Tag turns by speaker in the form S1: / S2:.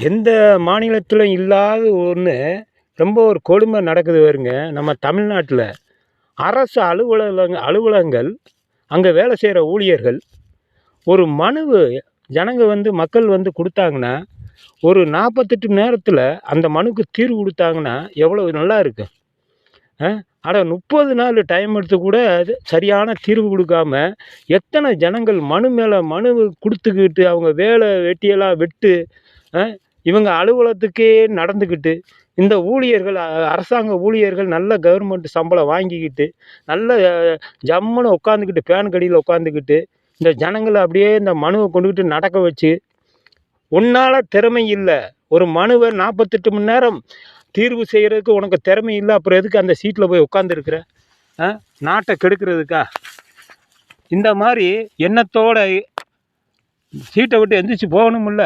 S1: எந்த மாநிலத்திலும் இல்லாத ஒன்று ரொம்ப ஒரு கொடுமை நடக்குது பாருங்க. நம்ம தமிழ்நாட்டில் அரசு அலுவலகங்கள் அங்கே வேலை செய்கிற ஊழியர்கள் ஒரு மனுவு ஜனங்க மக்கள் கொடுத்தாங்கன்னா, ஒரு 48 மணி நேரத்தில் அந்த மனுக்கு தீர்வு கொடுத்தாங்கன்னா எவ்வளவு நல்லா இருக்கும். அட 30 நாள் டைம் எடுத்து கூட அது சரியான தீர்வு கொடுக்காம எத்தனை ஜனங்கள் மனு மேலே மனு கொடுத்துக்கிட்டு அவங்க வேலை வெட்டியெல்லாம் விட்டு இவங்க அலுவலகத்துக்கே நடந்துக்கிட்டு, இந்த ஊழியர்கள் அரசாங்க ஊழியர்கள் நல்ல கவர்மெண்ட் சம்பளம் வாங்கிக்கிட்டு நல்ல ஜம்முன்னு உட்காந்துக்கிட்டு ஃபேன் கடியில் உட்காந்துக்கிட்டு இந்த ஜனங்களை அப்படியே இந்த மனுவை கொண்டுக்கிட்டு நடக்க வச்சு, உன்னால் திறமை இல்லை, ஒரு மனுவை 48 மணி நேரம் தீர்வு செய்கிறதுக்கு உனக்கு திறமை இல்லை, அப்புறம் எதுக்கு அந்த சீட்டில் போய் உட்காந்துருக்குற? நாட்டை கெடுக்கிறதுக்கா? இந்த மாதிரி எண்ணத்தோட சீட்டை விட்டு எந்திரிச்சு போகணுமில்ல.